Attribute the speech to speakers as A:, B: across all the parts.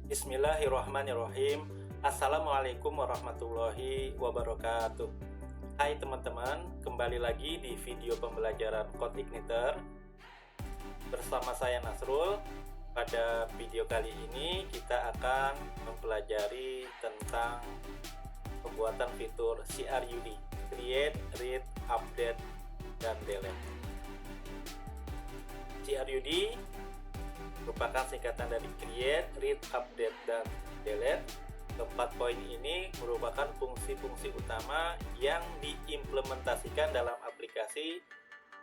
A: Bismillahirrahmanirrahim. Assalamualaikum warahmatullahi wabarakatuh. Hai teman-teman, kembali lagi di video pembelajaran CodeIgniter bersama saya Nasrul. Pada video kali ini kita akan mempelajari tentang pembuatan fitur CRUD, Create, Read, Update, dan Delete. CRUD merupakan singkatan dari Create, Read, Update, dan Delete. Keempat poin ini merupakan fungsi-fungsi utama yang diimplementasikan dalam aplikasi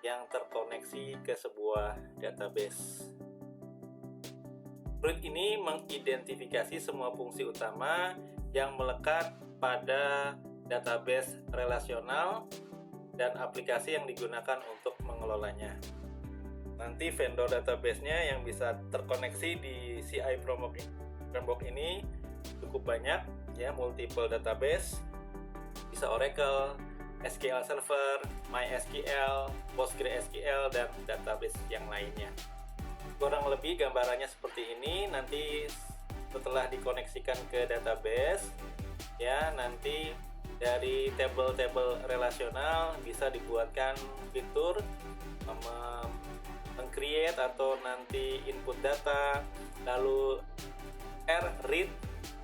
A: yang terkoneksi ke sebuah database. Fluid ini mengidentifikasi semua fungsi utama yang melekat pada database relasional dan aplikasi yang digunakan untuk mengelolanya. Nanti vendor database-nya yang bisa terkoneksi di CI Framework ini cukup banyak ya, multiple database, bisa Oracle, SQL Server, MySQL, PostgreSQL, dan database yang lainnya. Kurang lebih gambarannya seperti ini. Nanti setelah dikoneksikan ke database ya, nanti dari table-table relasional bisa dibuatkan fitur meng-create atau nanti input data, lalu read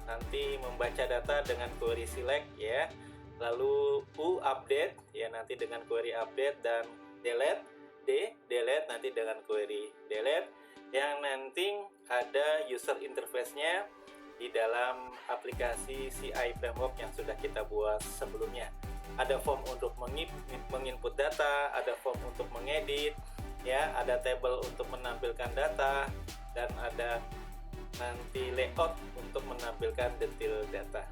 A: nanti membaca data dengan query select ya, lalu update ya nanti dengan query update, dan delete nanti dengan query delete, yang nanti ada user interface-nya di dalam aplikasi CI Framework yang sudah kita buat sebelumnya. Ada form untuk menginput data, ada form untuk mengedit ya, ada table untuk menampilkan data, dan ada nanti layout untuk menampilkan detail data.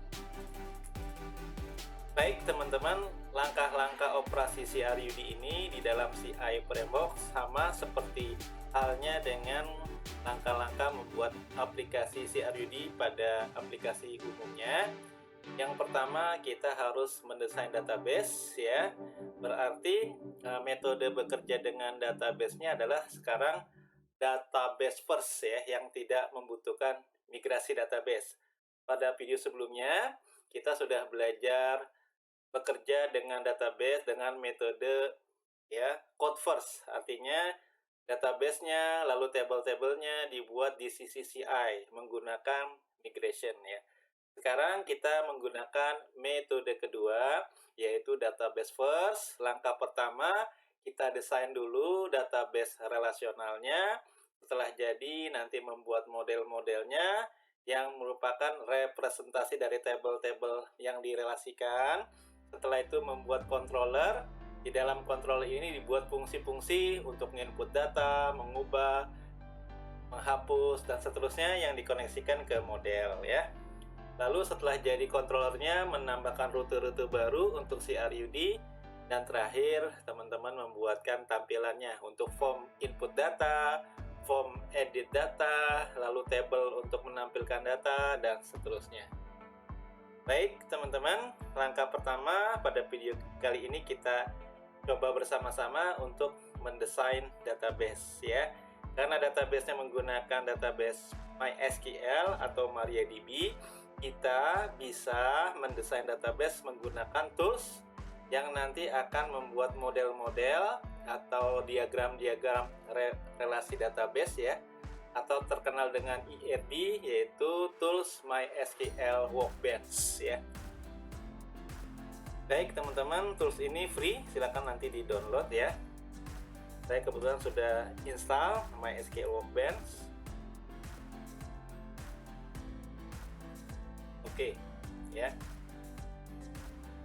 A: Baik teman-teman, langkah-langkah operasi CRUD ini di dalam CI Framework sama seperti halnya dengan langkah-langkah membuat aplikasi CRUD pada aplikasi umumnya. Yang pertama, kita harus mendesain database ya. Berarti metode bekerja dengan database-nya adalah sekarang database first ya, yang tidak membutuhkan migrasi database. Pada video sebelumnya kita sudah belajar bekerja dengan database dengan metode ya code first, artinya database-nya lalu table-tablenya dibuat di sisi CI menggunakan migration ya. Sekarang kita menggunakan metode kedua, yaitu database first. Langkah pertama, kita desain dulu database relasionalnya. Setelah jadi, nanti membuat model-modelnya yang merupakan representasi dari table-table yang direlasikan. Setelah itu membuat controller. Di dalam controller ini dibuat fungsi-fungsi untuk input data, mengubah, menghapus, dan seterusnya yang dikoneksikan ke model ya. Lalu setelah jadi controllernya, menambahkan rute-rute baru untuk CRUD. Dan terakhir, teman-teman membuatkan tampilannya untuk form input data, form edit data, lalu table untuk menampilkan data, dan seterusnya. Baik teman-teman, langkah pertama pada video kali ini kita coba bersama-sama untuk mendesain database ya. Karena database-nya menggunakan database MySQL atau MariaDB, kita bisa mendesain database menggunakan tools yang nanti akan membuat model-model atau diagram-diagram relasi database ya, atau terkenal dengan IRD, yaitu Tools MySQL Workbench ya. Baik teman-teman, tools ini free, silakan nanti di-download ya. Saya kebetulan sudah install MySQL Workbench. Oke ya.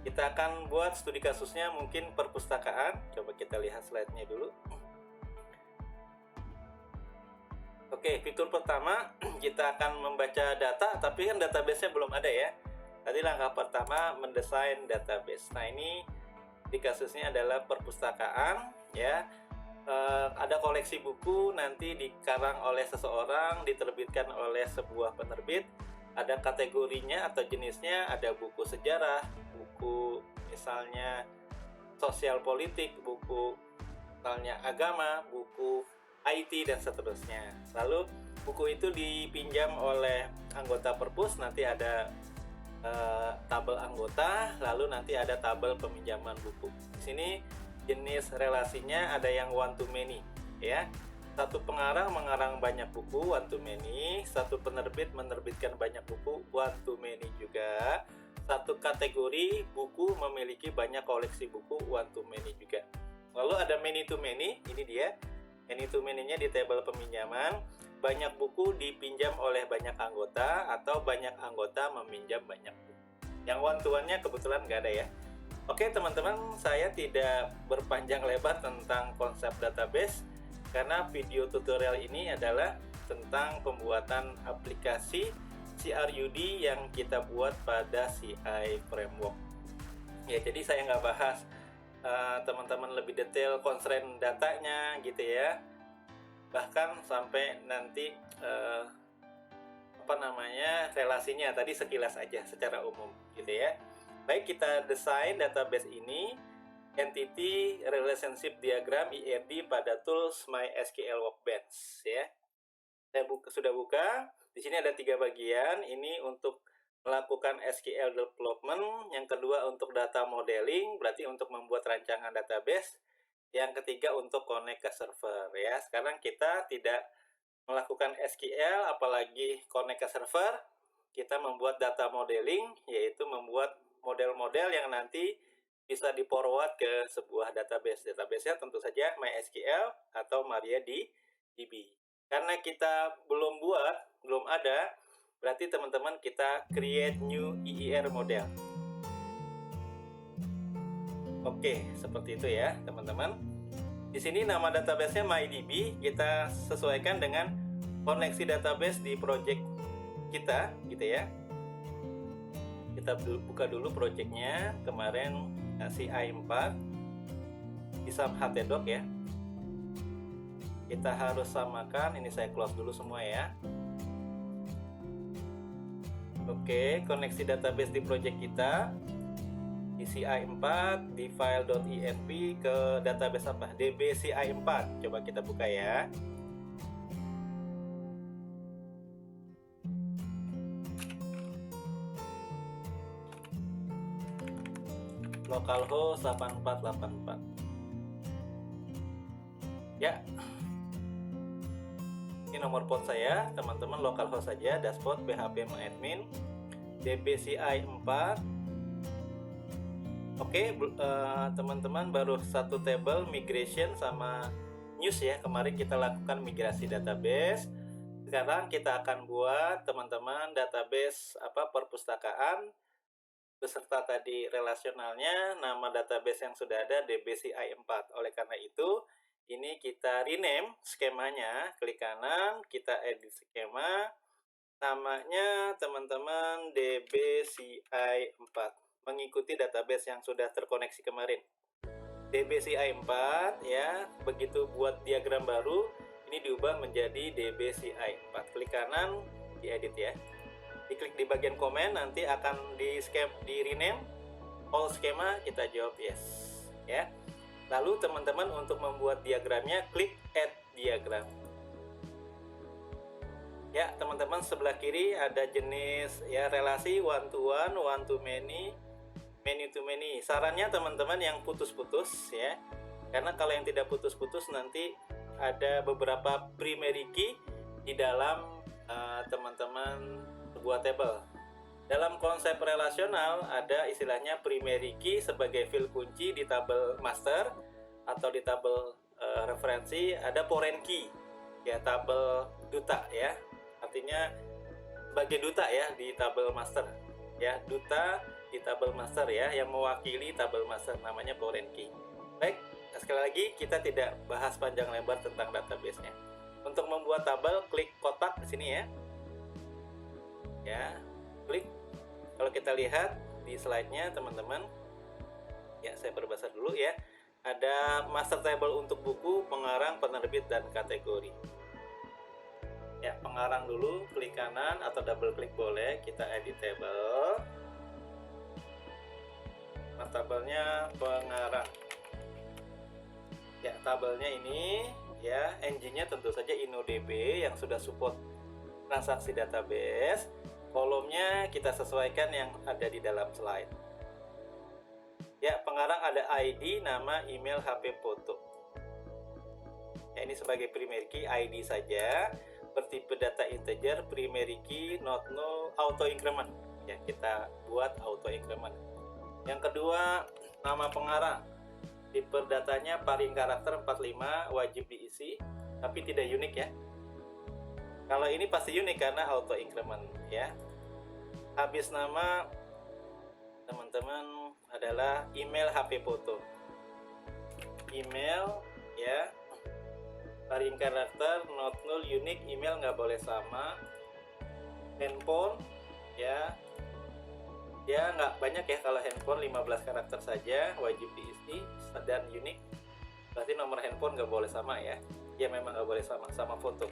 A: Kita akan buat studi kasusnya mungkin perpustakaan. Coba kita lihat slide-nya dulu. Oke, fitur pertama kita akan membaca data, tapi kan database-nya belum ada ya. Tadi langkah pertama mendesain database. Nah, ini di kasusnya adalah perpustakaan ya. Ada koleksi buku nanti dikarang oleh seseorang, diterbitkan oleh sebuah penerbit. Ada kategorinya atau jenisnya, ada buku sejarah, buku misalnya sosial politik, buku misalnya agama, buku IT, dan seterusnya. Lalu buku itu dipinjam oleh anggota perpus, nanti ada tabel anggota, lalu nanti ada tabel peminjaman buku. Di sini jenis relasinya ada yang one to many, ya. Satu pengarang mengarang banyak buku, one to many. Satu penerbit menerbitkan banyak buku, one to many juga. Satu kategori buku memiliki banyak koleksi buku, one to many juga. Lalu ada many to many, ini dia. Many to many-nya di tabel peminjaman. Banyak buku dipinjam oleh banyak anggota atau banyak anggota meminjam banyak buku. Yang one to one-nya kebetulan nggak ada ya. Oke teman-teman, saya tidak berpanjang lebar tentang konsep database karena video tutorial ini adalah tentang pembuatan aplikasi CRUD yang kita buat pada CI Framework. Ya, jadi saya nggak bahas teman-teman lebih detail constraint datanya gitu ya. Bahkan sampai nanti relasinya tadi sekilas aja secara umum gitu ya. Baik, kita desain database ini Entity Relationship Diagram ERD pada tools MySQL Workbench ya. Saya sudah buka. Di sini ada 3 bagian. Ini untuk melakukan SQL development, yang kedua untuk data modeling, berarti untuk membuat rancangan database. Yang ketiga untuk connect ke server ya. Sekarang kita tidak melakukan SQL apalagi connect ke server. Kita membuat data modeling, yaitu membuat model-model yang nanti bisa di-forward ke sebuah database. Database-nya tentu saja MySQL atau MariaDB. Karena kita belum ada, berarti teman-teman kita create new EER model. Oke, seperti itu ya teman-teman. Di sini nama database-nya MyDB, kita sesuaikan dengan koneksi database di project kita gitu ya. Kita buka dulu projectnya, kemarin CI4 di subhtdoc ya. Kita harus samakan, ini saya close dulu semua ya. Oke, koneksi database di project kita di CI4 di file.env ke database apa? dbci4. Coba kita buka ya. Localhost 8484. Ya. Ini nomor port saya, teman-teman localhost saja, dashboard php-admin dbci4. Oke, teman-teman baru satu table migration sama news ya. Kemarin kita lakukan migrasi database. Sekarang kita akan buat teman-teman database perpustakaan beserta tadi relasionalnya, nama database yang sudah ada dbci4. Oleh karena itu, ini kita rename skemanya, klik kanan, kita edit skema, namanya teman-teman dbci4, mengikuti database yang sudah terkoneksi kemarin. dbci4 ya, begitu buat diagram baru, ini diubah menjadi dbci4. Klik kanan, diedit ya. Diklik di bagian komen, nanti akan di rename all skema, kita jawab yes ya. Lalu teman-teman untuk membuat diagramnya klik add diagram ya. Teman-teman sebelah kiri ada jenis ya relasi one to one, one to many, many to many. Sarannya teman-teman yang putus-putus ya, karena kalau yang tidak putus-putus nanti ada beberapa primary key di dalam teman-teman sebuah table. Dalam konsep relasional ada istilahnya primary key sebagai field kunci di tabel master atau di tabel referensi, ada foreign key ya, tabel duta ya. Artinya sebagai duta ya di tabel master ya, duta di tabel master ya, yang mewakili tabel master namanya foreign key. Baik, sekali lagi kita tidak bahas panjang lebar tentang database-nya. Untuk membuat tabel, klik kotak di sini ya. Ya, klik. Kalau kita lihat di slide-nya teman-teman, ya saya perbesar dulu ya. Ada master table untuk buku, pengarang, penerbit, dan kategori. Ya, pengarang dulu, klik kanan atau double klik boleh, kita edit table. Nah, tabelnya pengarang. Ya, tabelnya ini ya, engine-nya tentu saja InnoDB yang sudah support transaksi database, kolomnya kita sesuaikan yang ada di dalam slide. Ya, pengarang ada ID, nama, email, HP, foto. Ya, ini sebagai primary key ID saja, bertipe data integer, primary key, not null, auto increment. Ya, kita buat auto increment. Yang kedua, nama pengarang. Tipe datanya paring karakter 45, wajib diisi, tapi tidak unik ya. Kalau ini pasti unik karena auto increment ya. Habis nama teman-teman adalah email, HP, foto. Email ya, paring karakter not null, unique, email nggak boleh sama. Handphone ya, ya nggak banyak ya, kalau handphone 15 karakter saja, wajib diisi dan unik. Berarti nomor handphone nggak boleh sama ya. Ya memang nggak boleh sama foto.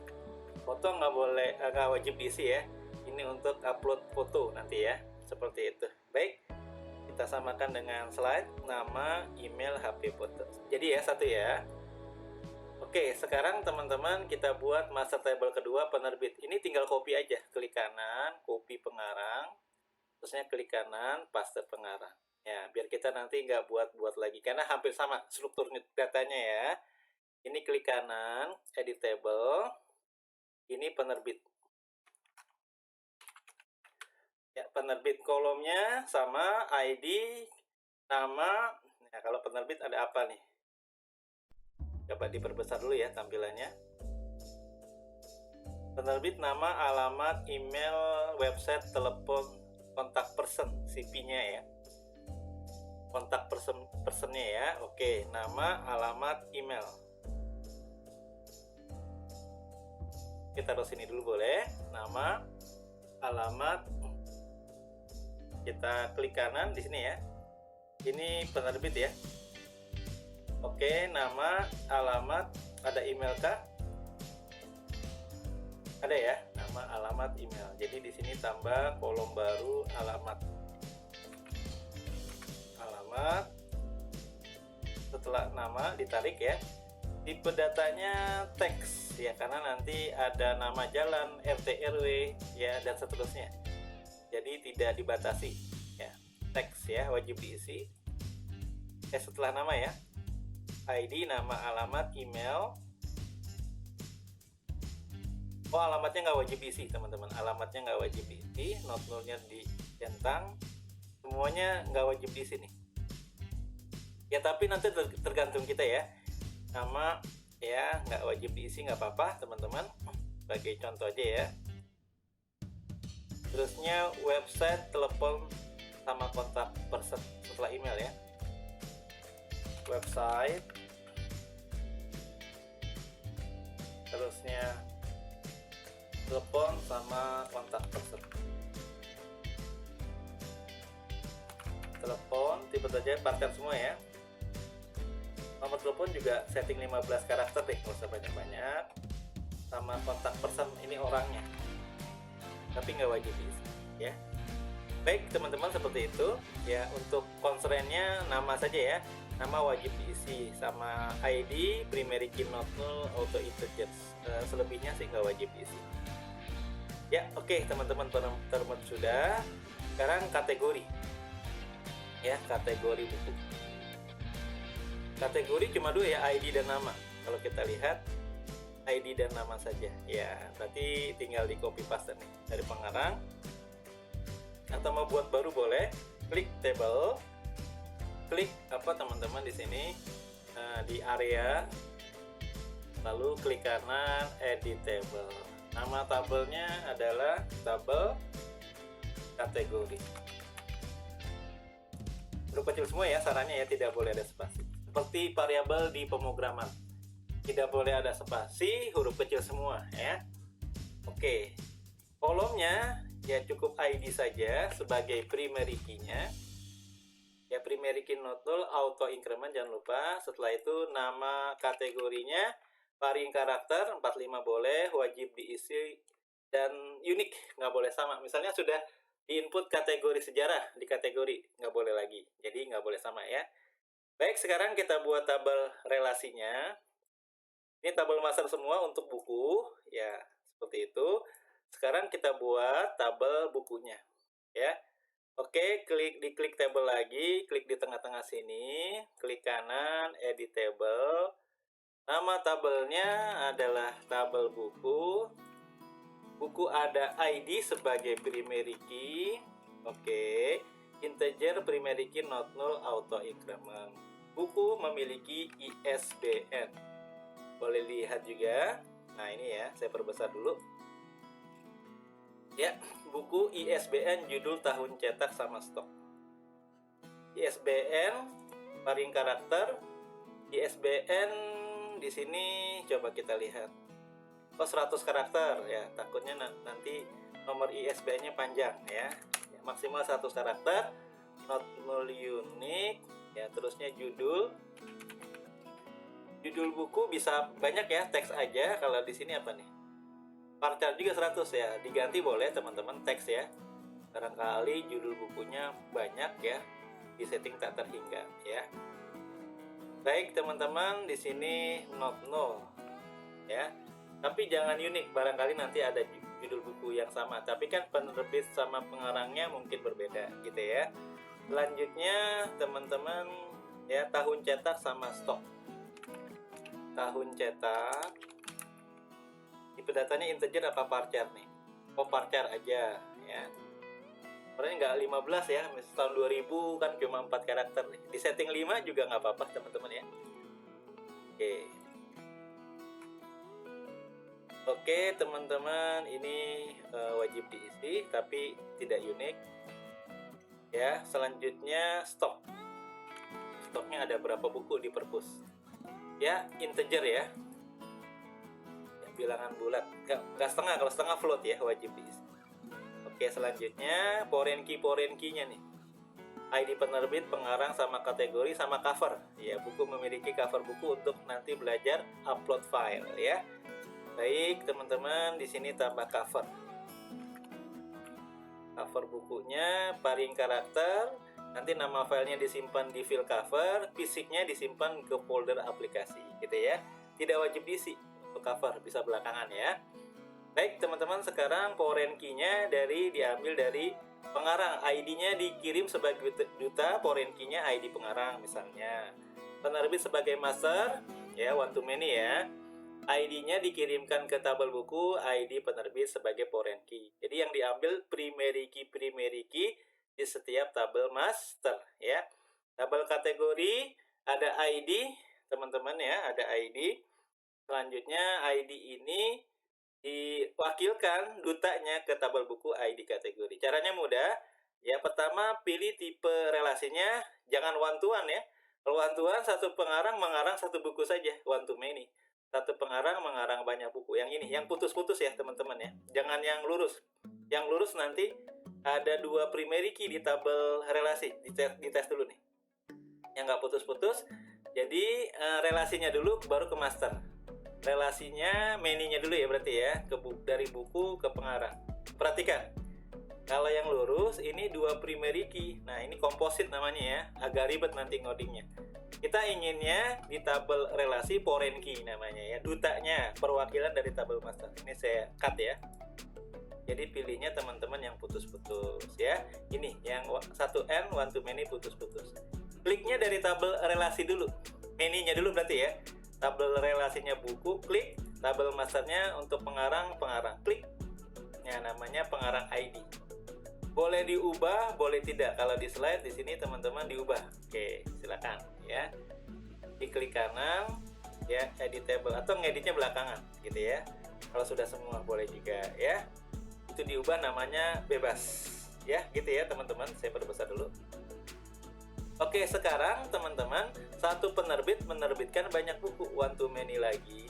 A: Foto nggak boleh, nggak wajib diisi ya. Ini untuk upload foto nanti ya, seperti itu. Baik, kita samakan dengan slide, nama, email, HP, foto. Jadi ya satu ya. Oke, sekarang teman-teman kita buat master table kedua, penerbit. Ini tinggal copy aja, klik kanan, copy pengarang, terusnya klik kanan, paste pengarang. Ya, biar kita nanti nggak buat-buat lagi, karena hampir sama struktur datanya ya. Ini klik kanan, edit table, ini penerbit. Ya, penerbit kolomnya sama, ID, nama. Nah, kalau penerbit ada apa nih? Coba diperbesar dulu ya tampilannya. Penerbit nama, alamat, email, website, telepon, kontak person, CP-nya ya. Kontak personnya ya. Oke, nama, alamat, email. Kita taruh sini dulu boleh. Nama, alamat. Kita klik kanan di sini ya. Ini penerbit ya. Oke, nama, alamat, ada email kah? Ada ya, nama, alamat, email. Jadi di sini tambah kolom baru, alamat. Alamat. Setelah nama ditarik ya. Tipe datanya teks ya, karena nanti ada nama jalan, RT RW ya, dan seterusnya. Jadi tidak dibatasi ya. Teks ya, wajib diisi. Setelah nama ya. ID, nama, alamat, email. Oh, alamatnya nggak wajib diisi teman-teman. Alamatnya nggak wajib diisi, not nullnya dicentang. Semuanya nggak wajib diisi nih. Ya tapi nanti tergantung kita ya. Nama ya nggak wajib diisi, nggak apa-apa teman-teman. Sebagai contoh aja ya. Terusnya website, telepon, sama kontak person setelah email ya. Website, terusnya telepon sama kontak person. Telepon tipe saja parkan semua ya. Nomor telepon juga setting 15 karakter deh, nggak usah banyak-banyak. Sama kontak person, ini orangnya, tapi nggak wajib diisi ya. Baik teman-teman, seperti itu ya. Untuk constraint-nya nama saja ya. Nama wajib diisi, sama ID, primary key, not null, auto integer. Selebihnya sih nggak wajib diisi. Ya oke teman-teman, termat sudah. Sekarang kategori ya, kategori buku. Kategori cuma dua ya, ID dan nama. Kalau kita lihat ID dan nama saja ya, berarti tinggal di copy paste nih dari pengarang, atau mau buat baru boleh. Klik table, klik apa teman-teman di sini di area, lalu klik kanan edit table. Nama tabelnya adalah tabel kategori. Huruf kecil semua ya, sarannya ya, tidak boleh ada spasi. Seperti variabel di pemrograman, tidak boleh ada spasi, huruf kecil semua ya. Oke, kolomnya ya cukup ID saja sebagai primary key-nya. Ya, primary key, not null, auto increment jangan lupa. Setelah itu nama kategorinya paring karakter 45 boleh, wajib diisi, dan unik nggak boleh sama. Misalnya sudah di input kategori sejarah, di kategori nggak boleh lagi, jadi nggak boleh sama ya. Baik, sekarang kita buat tabel relasinya. Ini tabel master semua untuk buku ya, seperti itu. Sekarang kita buat tabel bukunya, ya. Oke, diklik tabel lagi, klik di tengah-tengah sini, klik kanan, edit table. Nama tabelnya adalah tabel buku. Buku ada ID sebagai primary key. Oke, integer primary key not null auto increment. Buku memiliki ISBN. Boleh lihat juga. Nah, ini ya, saya perbesar dulu. Ya, buku ISBN, judul, tahun cetak, sama stok. ISBN, paring karakter. ISBN di sini coba kita lihat. Oh, 100 karakter ya. Takutnya nanti nomor ISBN-nya panjang ya. Maksimal 100 karakter. Not null unique ya, terusnya judul. Judul buku bisa banyak ya, teks aja. Kalau di sini apa nih? Varchar juga 100 ya, diganti boleh teman-teman teks ya. Barangkali judul bukunya banyak ya, di setting tak terhingga ya. Baik teman-teman, di sini not null ya. Tapi jangan unik, barangkali nanti ada judul buku yang sama. Tapi kan penerbit sama pengarangnya mungkin berbeda gitu ya. Selanjutnya teman-teman ya, tahun cetak sama stok. Tahun cetak. Tipe datanya integer apa varchar nih? Oh, varchar aja ya. Sebenarnya nggak 15 ya, misal tahun 2000 kan cuma 4 karakter nih. Di setting 5 juga nggak apa-apa teman-teman ya. Oke teman-teman, ini wajib diisi tapi tidak unik ya. Selanjutnya stok. Stoknya ada berapa buku di perpus ya, integer ya. Bilangan bulat, nggak setengah, kalau setengah float ya, wajib diisi. Oke, selanjutnya foreign key-nya nih. ID penerbit, pengarang, sama kategori, sama cover. Ya, buku memiliki cover buku untuk nanti belajar upload file ya. Baik, teman-teman, di sini tambah cover. Cover bukunya, paring karakter, nanti nama filenya disimpan di file cover, fisiknya disimpan ke folder aplikasi gitu ya. Tidak wajib diisi cover, bisa belakangan ya. Baik teman-teman, sekarang foreign key-nya diambil dari pengarang. ID-nya dikirim sebagai duta, foreign key-nya ID pengarang misalnya. Penerbit sebagai master ya, one to many ya. ID-nya dikirimkan ke tabel buku, ID penerbit sebagai foreign key. Jadi yang diambil primary key di setiap tabel master ya. Tabel kategori ada ID teman-teman ya, ada ID. Selanjutnya ID ini diwakilkan dutanya ke tabel buku ID kategori. Caranya mudah ya. Pertama, pilih tipe relasinya, jangan one to one ya. Kalau one to one, satu pengarang mengarang satu buku saja, one to many. Satu pengarang mengarang banyak buku. Yang ini, yang putus-putus ya teman-teman ya. Jangan yang lurus. Yang lurus nanti ada 2 primary key di tabel relasi. Dites dulu nih. Yang nggak putus-putus, jadi relasinya dulu baru ke master. Relasinya many-nya dulu ya berarti ya, dari buku ke pengarang. Perhatikan, kalau yang lurus ini 2 primary key. Nah, ini komposit namanya ya, agak ribet nanti ngodingnya. Kita inginnya di tabel relasi foreign key namanya ya, dutanya, perwakilan dari tabel master. Ini saya cut ya. Jadi pilihnya teman-teman yang putus-putus ya. Ini yang 1N, one to many, putus-putus. Kliknya dari tabel relasi dulu, many-nya dulu berarti ya. Tabel relasinya buku, klik. Tabel masternya untuk pengarang, klik. Ya, namanya pengarang ID. Boleh diubah, boleh tidak. Kalau di slide di sini teman-teman diubah. Oke, silakan ya. Diklik kanan ya, edit table, atau ngeditnya belakangan gitu ya. Kalau sudah semua boleh juga ya. Itu diubah, namanya bebas ya, gitu ya teman-teman. Saya perbesar dulu. Oke, sekarang teman-teman, satu penerbit menerbitkan banyak buku, one to many lagi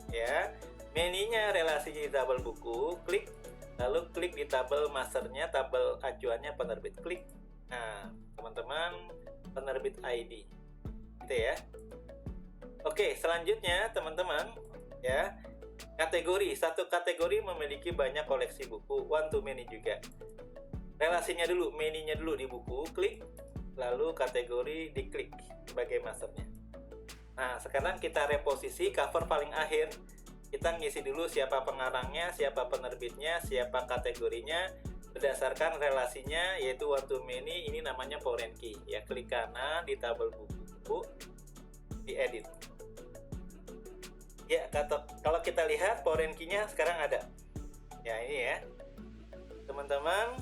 A: ya. Many-nya relasinya di tabel buku, klik. Lalu klik di tabel masternya, tabel acuannya penerbit, klik. Nah teman-teman, penerbit ID gitu ya. Oke, selanjutnya teman-teman ya, kategori. Satu kategori memiliki banyak koleksi buku, one to many juga. Relasinya dulu, many-nya dulu di buku, klik. Lalu kategori diklik sebagai masternya. Nah, sekarang kita reposisi cover paling akhir kita ngisi dulu siapa pengarangnya, siapa penerbitnya, siapa kategorinya, berdasarkan relasinya yaitu one to many. Ini namanya foreign key ya. Klik kanan di tabel buku, di edit ya. Kalau kita lihat foreign key-nya sekarang ada ya, ini ya teman-teman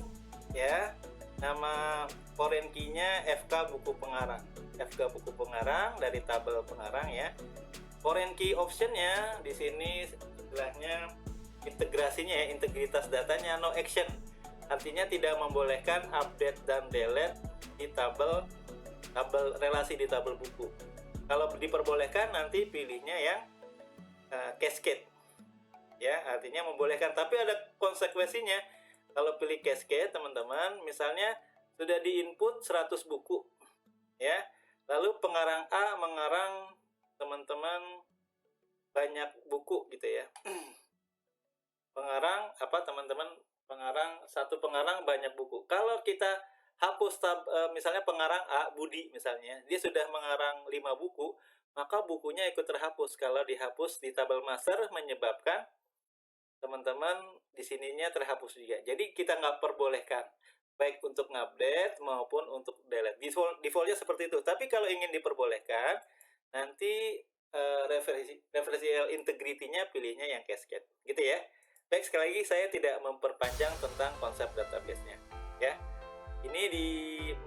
A: ya, nama foreign key-nya FK buku pengarang, FK buku pengarang dari tabel pengarang ya. Foreign key option-nya di sini istilahnya integrasinya ya, integritas datanya no action, artinya tidak membolehkan update dan delete di tabel relasi di tabel buku. Kalau diperbolehkan nanti pilihnya yang cascade ya, artinya membolehkan, tapi ada konsekuensinya. Kalau pilih cascade teman-teman, misalnya sudah diinput 100 buku ya, lalu pengarang A mengarang teman-teman banyak buku gitu ya. Pengarang apa teman-teman, satu pengarang banyak buku. Kalau kita hapus misalnya pengarang A, Budi misalnya, dia sudah mengarang 5 buku, maka bukunya ikut terhapus. Kalau dihapus di tabel master menyebabkan teman-teman di sininya terhapus juga. Jadi kita nggak perbolehkan baik untuk ngupdate maupun untuk delete. Defaultnya seperti itu. Tapi kalau ingin diperbolehkan, nanti reversible integrity-nya pilihnya yang cascade gitu ya. Baik, sekali lagi saya tidak memperpanjang tentang konsep database-nya ya. Ini di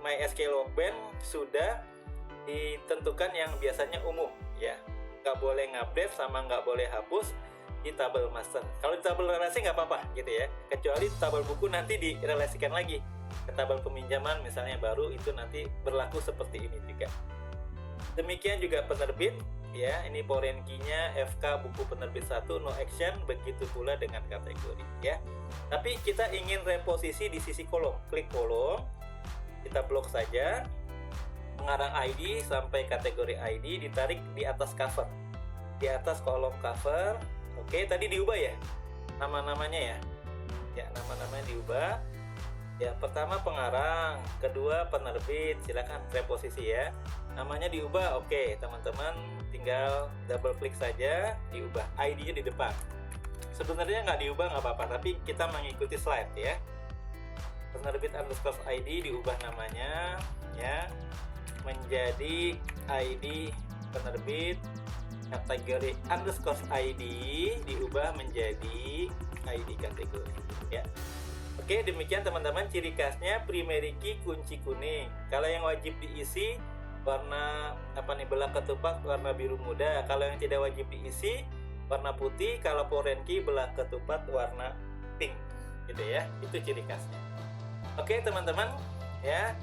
A: MySQL Workbench sudah ditentukan yang biasanya umum ya, nggak boleh ngupdate sama nggak boleh hapus di tabel master. Kalau di tabel relasi nggak apa-apa gitu ya, kecuali tabel buku nanti direlasikan lagi ke tabel peminjaman misalnya baru, itu nanti berlaku seperti ini juga. Demikian juga penerbit ya, ini foreign key-nya FK buku penerbit 1 no action, begitu pula dengan kategori ya. Tapi kita ingin reposisi di sisi kolom, klik kolom, kita blok saja pengarang ID sampai kategori ID, ditarik di atas cover, di atas kolom cover. Oke, tadi diubah ya nama-namanya ya, nama-namanya diubah ya. Pertama pengarang, kedua penerbit, silakan reposisi ya, namanya diubah. Oke teman-teman, tinggal double klik saja, diubah ID-nya di depan. Sebenarnya nggak diubah nggak apa-apa, tapi kita mengikuti slide ya. Penerbit underscore ID diubah namanya ya menjadi ID penerbit, kategori underscore ID diubah menjadi ID kategori ya. Oke, demikian teman-teman ciri khasnya. Primary key kunci kuning, kalau yang wajib diisi warna belah ketupat warna biru muda, kalau yang tidak wajib diisi warna putih, kalau foreign key belah ketupat warna pink gitu ya. Itu ciri khasnya. Oke teman-teman ya,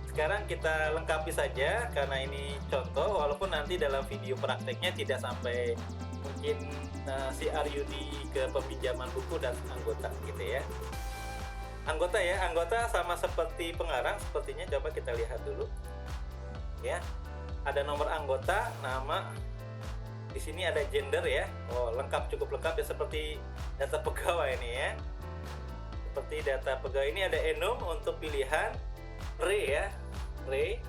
A: sekarang kita lengkapi saja karena ini contoh, walaupun nanti dalam video prakteknya tidak sampai mungkin CRUD ke peminjaman buku dan anggota gitu ya. Anggota sama seperti pengarang sepertinya, coba kita lihat dulu ya. Ada nomor anggota, nama, di sini ada gender ya. Oh, lengkap, cukup lengkap ya, seperti data pegawai ini ya. Seperti data pegawai ini ada enum untuk pilihan Re ya, Re.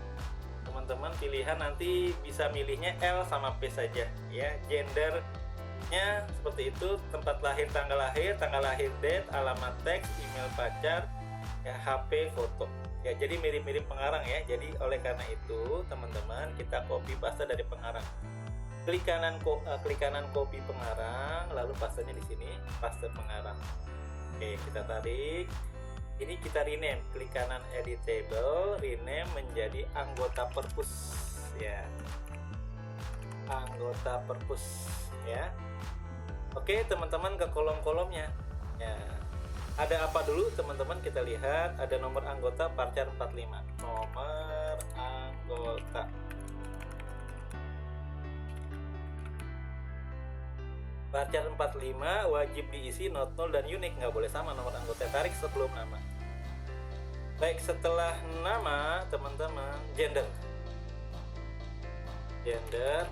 A: Teman-teman pilihan nanti bisa milihnya L sama P saja ya. Gendernya seperti itu, tempat lahir, tanggal lahir, date, alamat teks, email pacar, ya, HP, foto. Ya, jadi mirip-mirip pengarang ya. Jadi oleh karena itu teman-teman kita copy paste dari pengarang. Klik kanan copy pengarang, lalu pastenya di sini, paste pengarang. Oke, kita tarik. Ini kita rename, klik kanan edit table, rename menjadi anggota perpus ya. Anggota perpus ya. Oke, teman-teman ke kolom-kolomnya. Ya. Ada apa dulu teman-teman, kita lihat ada nomor anggota Parcar 45. Nomor anggota. Parcar 45 wajib diisi not null dan unik, nggak boleh sama nomor anggota, tarik sebelum nama. Baik, setelah nama teman-teman, gender,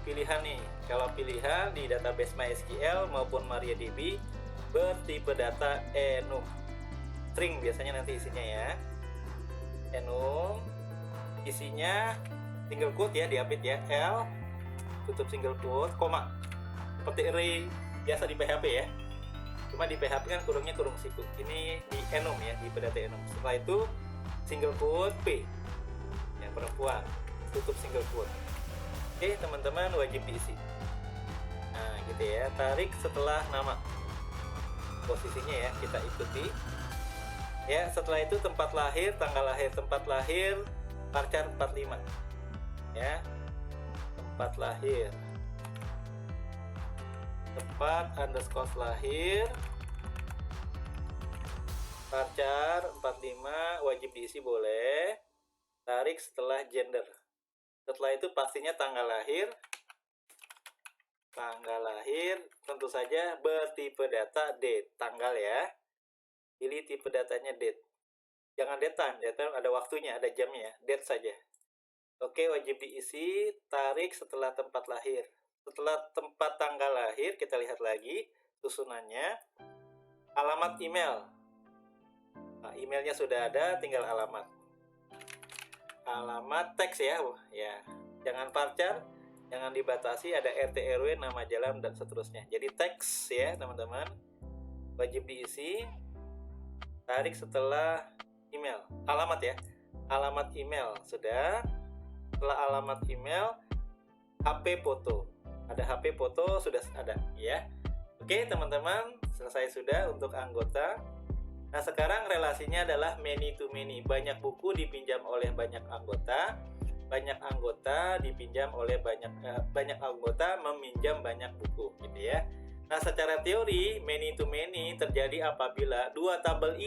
A: pilihan nih. Kalau pilihan di database MySQL maupun MariaDB bertipe data enum, string biasanya nanti isinya ya. Enum, isinya single quote ya, diapit ya, L tutup single quote, koma, seperti array biasa di PHP ya. Cuma di PHP kan kurungnya kurung siku. Ini di enum ya, di PDT enum. Setelah itu single quote P yang perempuan, tutup single quote. Oke teman-teman, wajib diisi. Nah gitu ya, tarik setelah nama, posisinya ya kita ikuti ya. Setelah itu tempat lahir, tanggal lahir, tempat lahir Parcar 45 ya, tempat lahir, tempat underscore lahir Parcar 45, wajib diisi boleh. Tarik setelah gender. Setelah itu pastinya tanggal lahir. Tanggal lahir tentu saja bertipe data date, tanggal ya. Pilih tipe datanya date. Jangan date time, date time ada waktunya, ada jamnya, date saja. Oke, wajib diisi. Tarik setelah tempat lahir. Setelah tempat tanggal lahir, kita lihat lagi susunannya. Alamat email. Nah, emailnya sudah ada, tinggal alamat. Alamat teks ya, ya. Jangan parcar, jangan dibatasi, ada RT RW, nama jalan dan seterusnya. Jadi teks ya teman-teman, wajib diisi. Tarik setelah email, alamat ya, alamat email sudah. Setelah alamat email, HP foto, ada HP foto sudah ada ya. Oke teman-teman, selesai sudah untuk anggota. Nah sekarang relasinya adalah many to many, banyak buku dipinjam oleh banyak anggota, banyak anggota dipinjam oleh banyak anggota meminjam banyak buku gitu ya. Nah secara teori many to many terjadi apabila dua tabel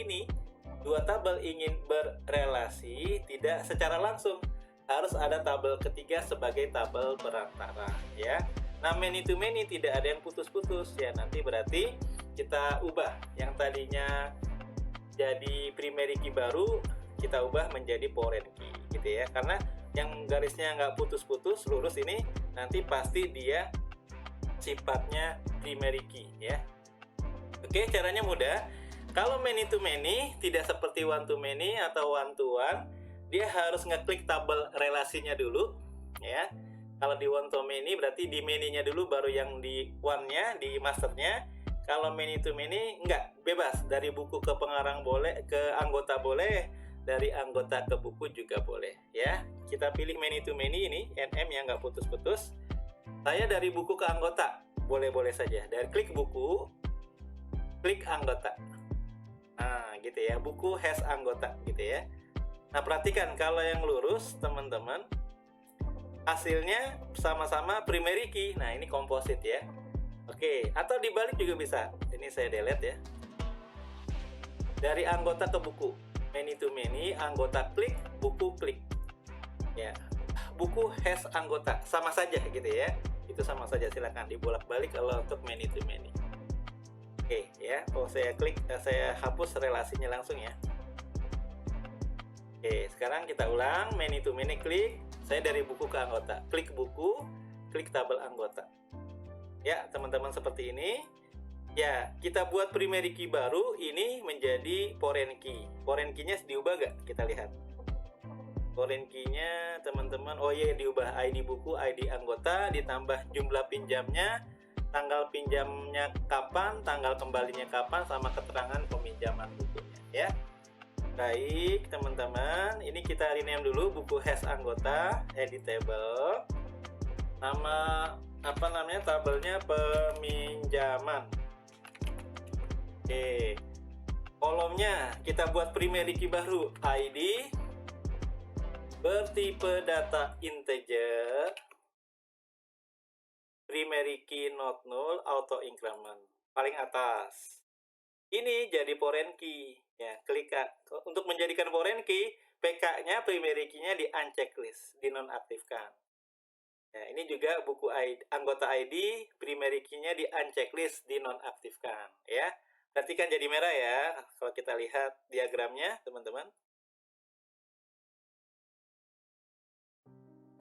A: ingin berrelasi tidak secara langsung, harus ada tabel ketiga sebagai tabel perantara ya. Nah many to many tidak ada yang putus-putus ya, nanti berarti kita ubah yang tadinya jadi primary key baru, kita ubah menjadi foreign key gitu ya, karena yang garisnya nggak putus-putus lurus ini nanti pasti dia sifatnya primary key ya. Oke, caranya mudah. Kalau many to many tidak seperti one to many atau one to one, dia harus ngeklik tabel relasinya dulu ya. Kalau di one to many berarti di many-nya dulu, baru yang di one-nya, di masternya. Kalau many to many enggak, bebas, dari buku ke pengarang boleh, ke anggota boleh, dari anggota ke buku juga boleh ya. Kita pilih many to many ini, NM yang nggak putus-putus. Saya dari buku ke anggota, boleh-boleh saja. Dari klik buku, klik anggota. Nah gitu ya, buku has anggota gitu ya. Nah perhatikan kalau yang lurus teman-teman, hasilnya sama-sama primary key. Nah ini komposit ya. Oke, atau dibalik juga bisa. Ini saya delete ya. Dari anggota ke buku, many to many, anggota klik, buku klik. Ya, buku has anggota, sama saja gitu ya. Itu sama saja, silakan dibolak-balik kalau untuk many to many. Oke ya, kalau saya klik, saya hapus relasinya langsung ya. Oke, sekarang kita ulang, many to many klik. Saya dari buku ke anggota, klik buku, klik tabel anggota. Ya teman-teman, seperti ini ya. Kita buat primary key baru, ini menjadi foreign key. Foreign key-nya diubah gak? Kita lihat foreign key-nya teman-teman. Oh iya, diubah. ID buku, ID anggota, ditambah jumlah pinjamnya, tanggal pinjamnya kapan, tanggal kembalinya kapan, sama keterangan peminjaman bukunya ya. Baik teman-teman, ini kita rename dulu buku has anggota, editable, nama apa namanya, tabelnya peminjaman. Oke, kolomnya kita buat primary key baru, ID bertipe data integer, primary key not null, auto increment paling atas. Ini jadi foreign key ya. Klik untuk menjadikan foreign key, PK-nya primary key-nya di unchecklist, dinonaktifkan. Ya, ini juga buku ID, anggota ID, primary key-nya di unchecklist, dinonaktifkan ya. Berarti kan jadi merah ya kalau kita lihat diagramnya teman-teman.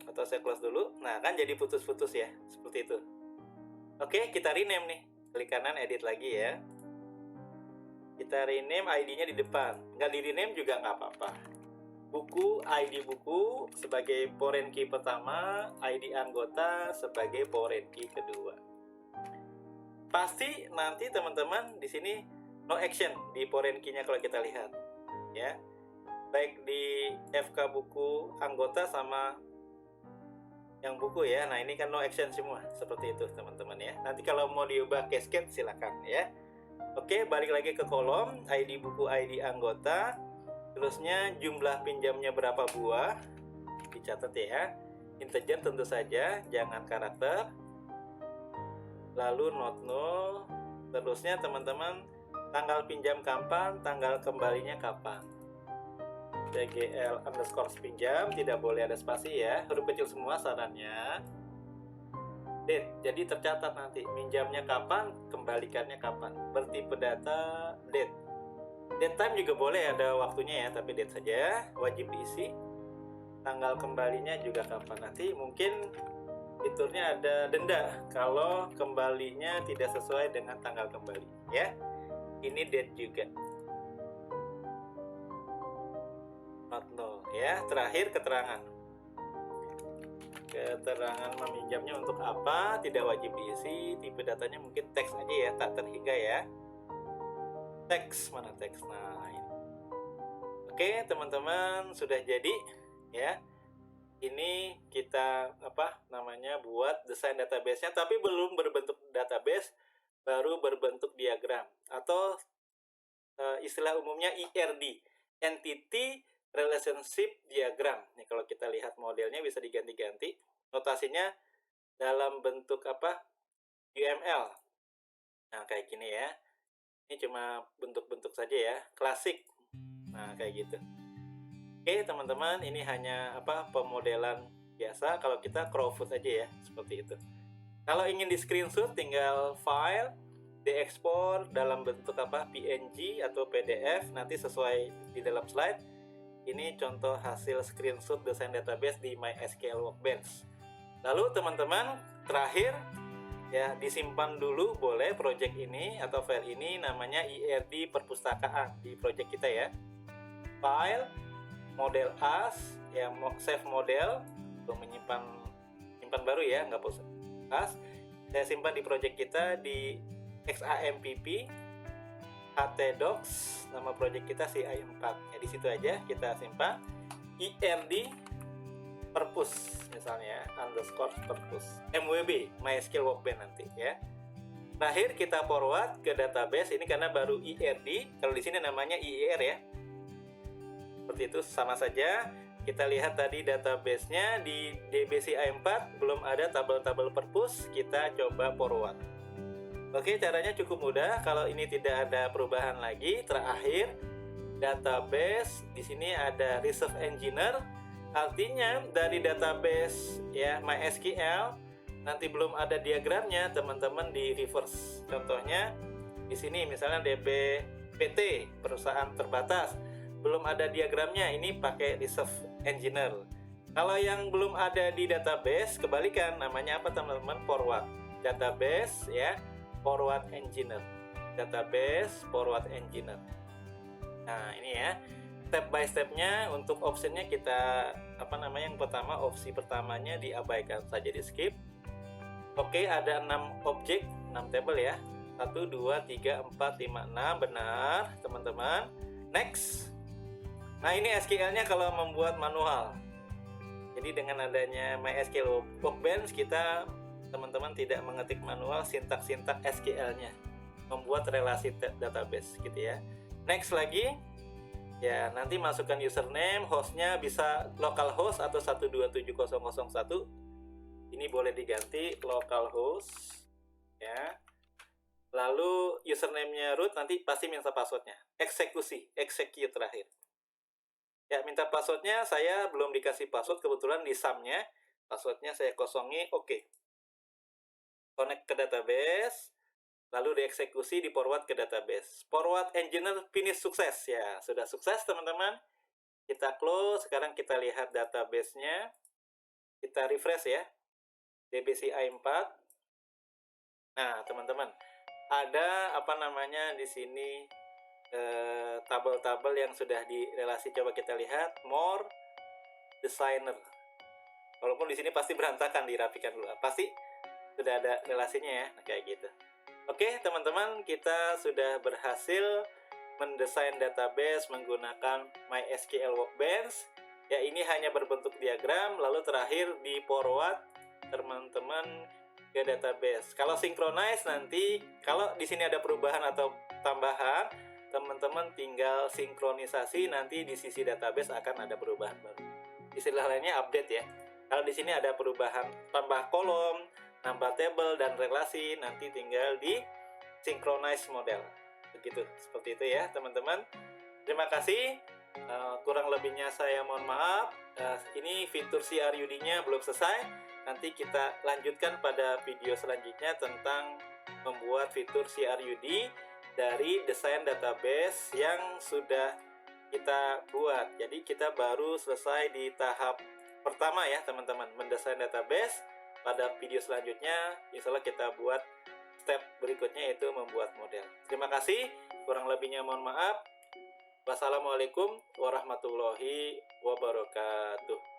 A: Atau saya close dulu. Nah kan jadi putus-putus ya, seperti itu. Oke, kita rename nih, klik kanan edit lagi ya. Kita rename ID-nya di depan, nggak di rename juga nggak apa-apa. Buku, ID buku sebagai foreign key pertama, ID anggota sebagai foreign key kedua. pasti nanti teman-teman di sini no action di foreign key-nya kalau kita lihat ya. Baik di FK buku anggota sama yang buku ya. Nah, ini kan no action semua. Seperti itu teman-teman ya. Nanti kalau mau diubah cascade silakan ya. Oke, balik lagi ke kolom ID buku, ID anggota. Terusnya jumlah pinjamnya berapa buah. Dicatat ya. Integer tentu saja, jangan karakter. Lalu not null. Terusnya teman-teman tanggal pinjam kapan, tanggal kembalinya kapan. TGL underscore pinjam, tidak boleh ada spasi ya, huruf kecil semua sarannya. Date, jadi tercatat nanti minjamnya kapan, kembalikannya kapan. Bertipe data date. Date time juga boleh ada waktunya ya, tapi date saja, wajib diisi. Tanggal kembalinya juga kapan. Nanti mungkin fiturnya ada denda kalau kembalinya tidak sesuai dengan tanggal kembali ya. Ini date juga. Not null ya. Terakhir keterangan. Keterangan meminjamnya untuk apa, tidak wajib diisi. Tipe datanya mungkin teks aja ya, tak terhingga ya. Teks, mana teks? Nah ini. Oke teman-teman, sudah jadi ya. Ini kita buat desain database-nya, tapi belum berbentuk database, baru berbentuk diagram atau istilah umumnya ERD, Entity Relationship Diagram. Nih kalau kita lihat modelnya bisa diganti-ganti, notasinya dalam bentuk UML. Nah kayak gini ya. Ini cuma bentuk-bentuk saja ya, klasik. Nah kayak gitu. Oke teman-teman, ini hanya pemodelan biasa. Kalau kita crowdfoot aja ya, seperti itu. Kalau ingin di screenshot, tinggal file, diekspor dalam bentuk PNG atau PDF, nanti sesuai di dalam slide. Ini contoh hasil screenshot desain database di MySQL Workbench. Lalu teman-teman, terakhir ya, disimpan dulu boleh project ini atau file ini, namanya IRD perpustakaan di project kita ya. File, model as ya, save model untuk menyimpan baru ya, nggak usah as. Saya simpan di project kita di XAMPP htdocs, nama project kita CI4 ya, di situ aja kita simpan. IRD purpose misalnya underscore purpose MWB MySQL Workbench nanti ya. Terakhir kita forward ke database ini karena baru IRD, kalau di sini namanya IIR ya. Seperti itu, sama saja. Kita lihat tadi database-nya di DBCI4 belum ada tabel-tabel purpose, kita coba forward. Oke, caranya cukup mudah. Kalau ini tidak ada perubahan lagi, terakhir database di sini ada reserve engineer. Artinya dari database ya MySQL nanti belum ada diagramnya, teman-teman di reverse. Contohnya di sini misalnya DBPT perusahaan terbatas, belum ada diagramnya, ini pakai reserve engineer. Kalau yang belum ada di database, kebalikan, namanya apa teman-teman? Forward database ya, forward engineer. Database forward engineer. Nah ini ya, step by stepnya. Untuk optionnya kita yang pertama, opsi pertamanya diabaikan saja, di skip. Oke, ada 6 objek, 6 table ya, 1, 2, 3, 4, 5, 6. Benar teman-teman. Next. Nah ini SQL-nya kalau membuat manual. Jadi dengan adanya MySQL Workbench, kita teman-teman tidak mengetik manual sintak-sintak SQL-nya, membuat relasi database gitu ya. Next lagi ya, nanti masukkan username, hostnya bisa localhost atau 127.0.0.1. Ini boleh diganti localhost ya. Lalu username-nya root, nanti pasti minta passwordnya. Execute terakhir. Ya, minta passwordnya, saya belum dikasih password, kebetulan di sum-nya passwordnya saya kosongi. Oke. Connect ke database, lalu dieksekusi, di forward ke database. Forward engineer finish sukses ya, sudah sukses teman-teman. Kita close. Sekarang kita lihat database-nya, kita refresh ya, DBCI4. Nah teman-teman, ada di sini tabel-tabel yang sudah direlasi. Coba kita lihat more designer. Walaupun di sini pasti berantakan, dirapikan dulu. Pasti sudah ada relasinya ya, nah, kayak gitu. Oke, teman-teman, kita sudah berhasil mendesain database menggunakan MySQL Workbench. Ya, ini hanya berbentuk diagram, lalu terakhir di forward teman-teman ke database. Kalau synchronize nanti, kalau di sini ada perubahan atau tambahan, teman-teman tinggal sinkronisasi, nanti di sisi database akan ada perubahan baru. Istilah lainnya update ya. Kalau di sini ada perubahan tambah kolom, nambah table dan relasi, nanti tinggal di synchronize model. Begitu, seperti itu ya teman-teman. Terima kasih. Kurang lebihnya saya mohon maaf. Ini fitur CRUD-nya belum selesai. Nanti kita lanjutkan pada video selanjutnya tentang membuat fitur CRUD dari desain database yang sudah kita buat. Jadi kita baru selesai di tahap pertama ya teman-teman, mendesain database. Pada video selanjutnya insya Allah kita buat step berikutnya, yaitu membuat model. Terima kasih, kurang lebihnya mohon maaf. Wassalamualaikum warahmatullahi wabarakatuh.